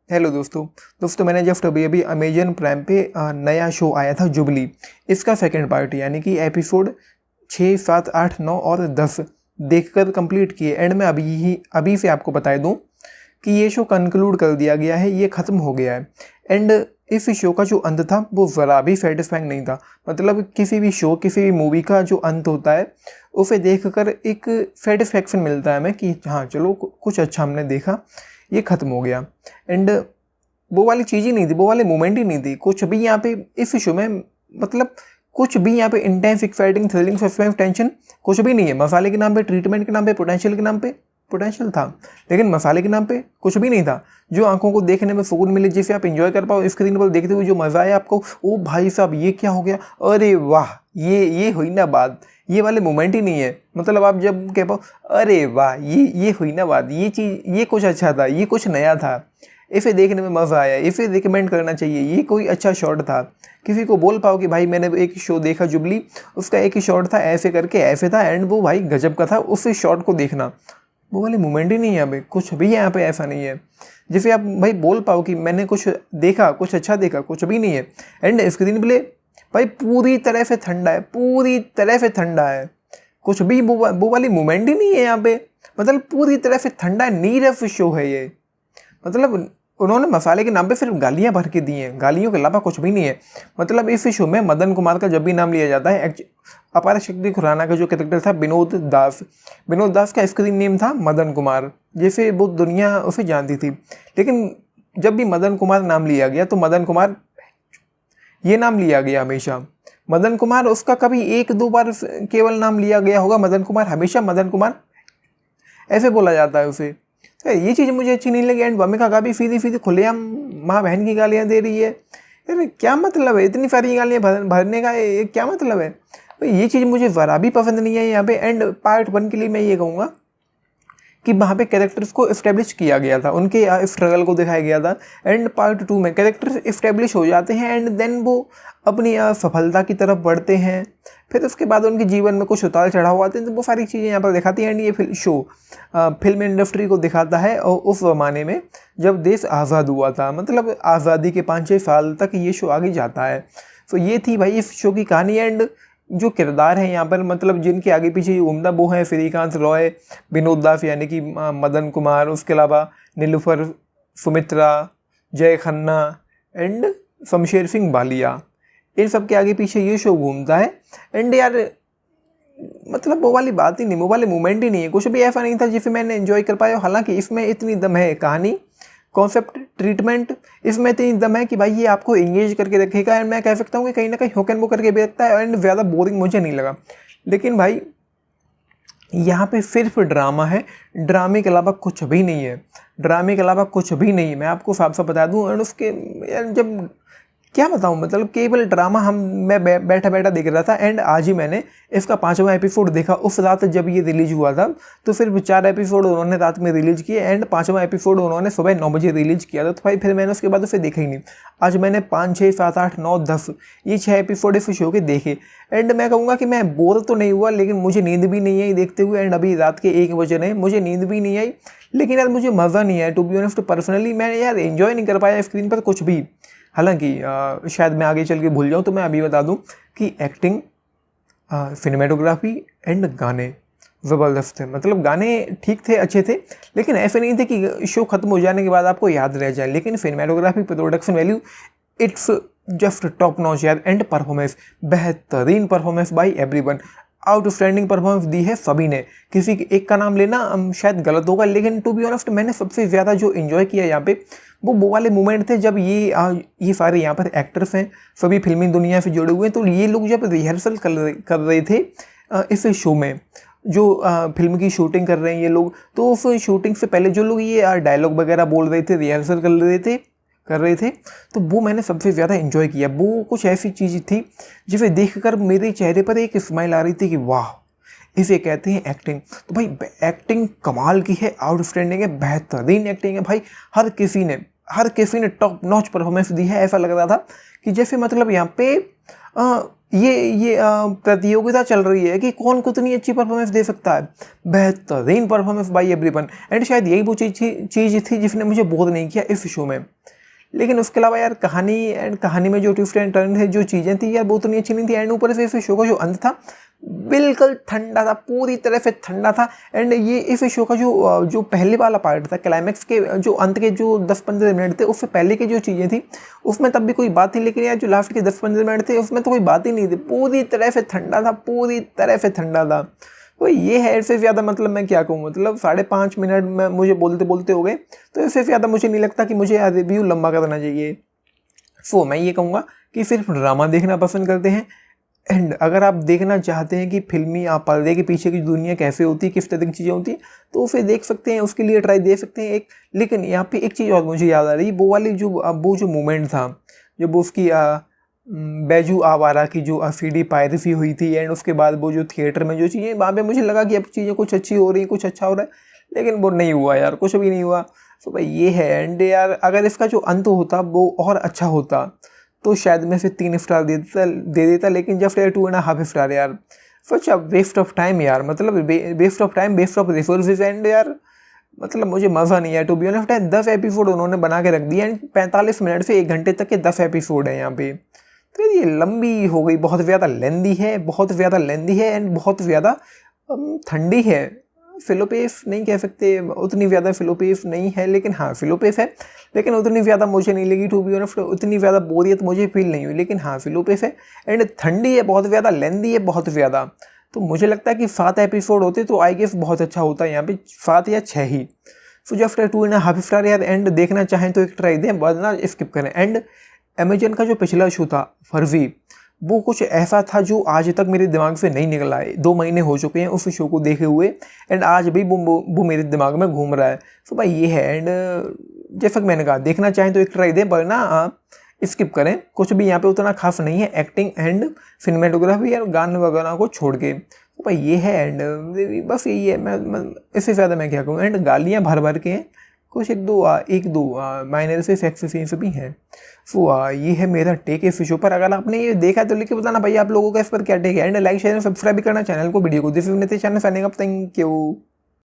Hello दोस्तों मैंने just अभी अभी अमेजन प्राइम पे नया शो आया था जुबली। इसका सेकंड पार्ट यानी कि एपिसोड 6, 7, 8, 9 और 10 देखकर कंप्लीट किए। एंड मैं अभी से आपको बता दूं कि ये शो कंक्लूड कर दिया गया है, ये ख़त्म हो गया है। एंड इस शो का जो अंत था वो ज़रा भी सेटिस्फाइंग नहीं था। मतलब किसी भी शो किसी भी मूवी का जो अंत होता है उसे देखकर एक सेटिस्फेक्शन मिलता है हमें कि हाँ चलो कुछ अच्छा हमने देखा, ये ख़त्म हो गया। एंड वो वाली चीज़ ही नहीं थी, वो वाले मोमेंट ही नहीं थी कुछ भी यहाँ पे इस शो में। मतलब कुछ भी यहाँ पे intense exciting thrilling suspense tension कुछ भी नहीं है। मसाले के नाम पे, ट्रीटमेंट के नाम पे, पोटेंशियल के नाम पे पोटेंशियल था, लेकिन मसाले के नाम पे कुछ भी नहीं था। जो आंखों को देखने में सुकून मिले, जिसे आप एंजॉय कर पाओ स्क्रीन पर देखते हुए, जो मज़ा आया आपको, ओ भाई साहब ये क्या हो गया, अरे वाह, ये हुई ना बात, ये वाले मोमेंट ही नहीं है। मतलब आप जब कह पाओ अरे वाह ये हुई ना बात, ये चीज़, ये कुछ अच्छा था, ये कुछ नया था, इसे देखने में मज़ा आया, इसे रिकमेंड करना चाहिए, ये कोई अच्छा शॉट था। किसी को बोल पाओ कि भाई मैंने एक शो देखा जुबली, उसका एक ही शॉट था, ऐसे करके ऐसे था, एंड वो भाई गजब का था, उस शॉट को देखना, वो वाली मोमेंट ही नहीं है भाई, कुछ भी यहाँ पे ऐसा नहीं है जिसे आप भाई बोल पाओ कि मैंने कुछ देखा, कुछ अच्छा देखा, कुछ भी नहीं है। एंड स्क्रीन प्ले भाई पूरी तरह से ठंडा है, पूरी तरह से ठंडा है, कुछ भी वो वाली मोमेंट ही नहीं है यहाँ पे। मतलब पूरी तरह से ठंडा नीरस शो है ये। मतलब उन्होंने मसाले के नाम पे सिर्फ गालियाँ भर के दी हैं, गालियों के अलावा कुछ भी नहीं है। मतलब इस शो में मदन कुमार का जब भी नाम लिया जाता है, अपार शक्ति खुराना का जो कैरेक्टर था विनोद दास का स्क्रीन नेम था मदन कुमार, जैसे वो दुनिया उसे जानती थी। लेकिन जब भी मदन कुमार नाम लिया गया तो मदन कुमार ये नाम लिया गया हमेशा। मदन कुमार उसका कभी एक दो बार केवल नाम लिया गया होगा, मदन कुमार हमेशा मदन कुमार ऐसे बोला जाता है उसे। तो ये चीज़ मुझे अच्छी नहीं लगी। एंड भूमिका का भी सीधी सीधी खुलेआम माँ बहन की गालियाँ दे रही है। यार क्या मतलब है इतनी सारी गालियाँ भरने का, ये क्या मतलब है? तो ये चीज़ मुझे ज़रा भी पसंद नहीं है यहाँ पे। एंड पार्ट 1 के लिए मैं ये कहूँगा कि वहाँ पे कैरेक्टर्स को इस्टेब्लिश किया गया था, उनके स्ट्रगल को दिखाया गया था। एंड पार्ट 2 में कैरेक्टर्स इस्टेब्लिश हो जाते हैं एंड देन वो अपनी सफलता की तरफ बढ़ते हैं। फिर उसके बाद उनके जीवन में कुछ उतार चढ़ाव आते हैं, तो वो सारी चीज़ें यहाँ पर दिखाती हैं। एंड ये शो फिल्म इंडस्ट्री को दिखाता है और उस ज़माने में जब देश आज़ाद हुआ था, मतलब आज़ादी के 5-6 साल तक ये शो आगे जाता है। तो ये थी भाई इस शो की कहानी। एंड जो किरदार है यहाँ पर, मतलब जिनके आगे पीछे उम्दा, वो हैं श्रीकांत रॉय, विनोद दास यानी कि मदन कुमार, उसके अलावा नीलूफर, सुमित्रा, जय खन्ना एंड शमशेर सिंह बालिया। इन सब के आगे पीछे ये शो घूमता है। एंड यार मतलब वो वाली बात ही नहीं, वो वाले मोमेंट ही नहीं है, कुछ भी ऐसा नहीं था जिसे मैंने एंजॉय कर पाया। हालांकि इसमें इतनी दम है, कहानी, कॉन्सेप्ट, ट्रीटमेंट, इसमें इतनी दम है कि भाई ये आपको एंगेज करके रखेगा। एंड मैं कह सकता हूँ कि कहीं ना कहीं हुक एंड बुक करके भी रखता है। एंड ज़्यादा बोरिंग मुझे नहीं लगा। लेकिन भाई यहाँ पे सिर्फ ड्रामा है, ड्रामे के अलावा कुछ भी नहीं है, ड्रामे के अलावा कुछ भी नहीं है, मैं आपको साफ साफ बता दूँ। एंड उसके यार जब क्या बताऊँ, मतलब केवल ड्रामा मैं बैठा बैठा देख रहा था। एंड आज ही मैंने इसका 5वां एपिसोड देखा। उस रात जब ये रिलीज हुआ था तो सिर्फ 4 एपिसोड उन्होंने रात में रिलीज किए एंड 5वां एपिसोड उन्होंने सुबह 9 बजे रिलीज किया था। तो भाई फिर मैंने उसके बाद उसे देखा ही नहीं। आज मैंने 5, 6, 7, 8, 9, 10 ये 6 एपिसोड इस शो के देखे। एंड मैं कहूँगा कि मैं बोर तो नहीं हुआ, लेकिन मुझे नींद भी नहीं आई देखते हुए। एंड अभी रात के 1 बजे रहे, मुझे नींद भी नहीं आई, लेकिन यार मुझे मज़ा नहीं आया। टू बी ऑनेस्ट पर्सनली मैं यार एंजॉय नहीं कर पाया स्क्रीन पर कुछ भी। हालांकि शायद मैं आगे चल के भूल जाऊँ, तो मैं अभी बता दूं कि एक्टिंग, सिनेमेटोग्राफी एंड गाने ज़बरदस्त थे। मतलब गाने ठीक थे, अच्छे थे, लेकिन ऐसे नहीं थे कि शो ख़त्म हो जाने के बाद आपको याद रह जाए। लेकिन cinematography, production value, it's just top notch यार। एंड परफॉर्मेंस, बेहतरीन performance by everyone, outstanding performance दी है सभी ने। किसी एक का नाम लेना शायद गलत होगा, लेकिन टू बी ऑनेस्ट मैंने सबसे ज़्यादा जो इन्जॉय किया यहाँ पे वो वाले मोमेंट थे जब ये सारे यहाँ पर एक्टर्स हैं, सभी फिल्मी दुनिया से जुड़े हुए हैं। तो ये लोग जब रिहर्सल कर रहे थे इस शो में, जो फिल्म की शूटिंग कर रहे हैं ये लोग, तो उस शूटिंग से पहले जो लोग ये डायलॉग वगैरह बोल रहे थे, रिहर्सल कर रहे थे, तो वो मैंने सबसे ज़्यादा इन्जॉय किया। वो कुछ ऐसी चीज़ थी जिसे देखकर मेरे चेहरे पर एक स्माइल आ रही थी कि वाह, इसे कहते हैं एक्टिंग। तो भाई एक्टिंग कमाल की है, आउटस्टैंडिंग है, बेहतरीन एक्टिंग है भाई। हर किसी ने टॉप नॉच परफॉर्मेंस दी है। ऐसा लग रहा था कि जैसे मतलब यहाँ पे प्रतियोगिता चल रही है कि कौन कितनी अच्छी परफॉर्मेंस दे सकता है, बेहतरीन परफॉर्मेंस बाई एवरीवन। एंड शायद यही वो चीज़ थी जिसने मुझे बोर नहीं किया इस शो में। लेकिन उसके अलावा यार कहानी में जो ट्विस्ट एंड टर्न थे, जो चीज़ें थी यार वो उतनी अच्छी नहीं थी। एंड ऊपर से इस शो का जो अंत था बिल्कुल ठंडा था, पूरी तरह से ठंडा था। एंड ये इस शो का जो पहले वाला पार्ट था, क्लाइमैक्स के जो अंत के जो 10-15 मिनट थे, उससे पहले की जो चीज़ें थी उसमें तब भी कोई बात थी, लेकिन यार जो लास्ट के 10-15 मिनट थे उसमें तो कोई बात ही नहीं थी, पूरी तरह से ठंडा था, पूरी तरह से ठंडा था। तो ये है, इससे ज़्यादा मतलब मैं क्या कहूँ, मतलब 5.5 मिनट में मुझे बोलते बोलते हो गए, तो इससे ज़्यादा मुझे नहीं लगता कि मुझे रिव्यू लंबा करना चाहिए। सो मैं ये कहूँगा कि सिर्फ ड्रामा देखना पसंद करते हैं, एंड अगर आप देखना चाहते हैं कि फिल्मी आप पर्दे के पीछे की दुनिया कैसे होती है, किस तरह की चीज़ें होती हैं, तो उसे देख सकते हैं, उसके लिए ट्राई दे सकते हैं एक। लेकिन यहाँ पे एक चीज़ और मुझे याद आ रही, वो वाली वो जो मोमेंट था जब उसकी बैजू आवारा की जो सीडी पायरेसी हुई थी, एंड उसके बाद वो जो थिएटर में जो चीज़ें, वहाँ पे मुझे लगा कि अब चीज़ें कुछ अच्छी हो रही हैं, कुछ अच्छा हो रहा है, लेकिन वो नहीं हुआ यार, कुछ भी नहीं हुआ। तो भाई ये है। एंड यार अगर इसका जो अंत होता वो और अच्छा होता तो शायद मैं इसे 3 स्टार दे देता, लेकिन जस्ट 2.5 स्टार यार। Such a waste of time यार, मतलब waste of time, waste of resources. And यार मतलब मुझे मज़ा नहीं आया टू बी ऑनेस्ट। 10 एपिसोड उन्होंने बना के रख दिए, एंड 45 मिनट से 1 घंटे तक के 10 एपिसोड है यहाँ पे। तो ये लंबी हो गई, बहुत ज़्यादा लेंदी है, बहुत ज़्यादा लेंदी है, एंड बहुत ज़्यादा ठंडी है। फिलोपेस नहीं कह सकते, उतनी ज़्यादा फिलोपेस नहीं है, लेकिन हाँ फिलोपेस है, लेकिन उतनी ज़्यादा मुझे नहीं लगी टू बी ऑनेस्ट, उतनी ज़्यादा बोरियत मुझे फील नहीं हुई, लेकिन हाँ फिलोपेस है। एंड ठंडी है, बहुत ज़्यादा लेंदी है, बहुत ज़्यादा। तो मुझे लगता है कि 7 एपिसोड होते तो आई गेस बहुत अच्छा होता है, यहाँ पे 7 या 6 ही। सो जस्ट 2.5 स्टार यार। एंड देखना चाहें तो एक ट्राई दें, वरना स्किप करें। एंड अमेजन का जो पिछला शो था फर्जी, वो कुछ ऐसा था जो आज तक मेरे दिमाग से नहीं निकला है। 2 महीने हो चुके हैं उस शो को देखे हुए, एंड आज भी वो मेरे दिमाग में घूम रहा है। तो भाई ये है। एंड जैसा कि मैंने कहा, देखना चाहें तो एक ट्राई दें, वरना स्किप करें। कुछ भी यहाँ पे उतना खास नहीं है, एक्टिंग एंड सिनेमेटोग्राफी और गाने वगैरह को छोड़ के। तो भाई ये है। एंड बस यही है, मैं इससे ज़्यादा मैं क्या कहूँ। एंड गालियाँ भर भर के हैं, कुछ एक दो माइनर से सेक्स सीन्स भी हैं। सो ये है मेरा टेक है इस शो पर। अगर आपने ये देखा है तो लिख के बताना भाई आप लोगों का इस पर क्या टेक है। एंड लाइक शेयर सब्सक्राइब भी करना चैनल को, वीडियो को। This is Nitish channel signing up, thank you.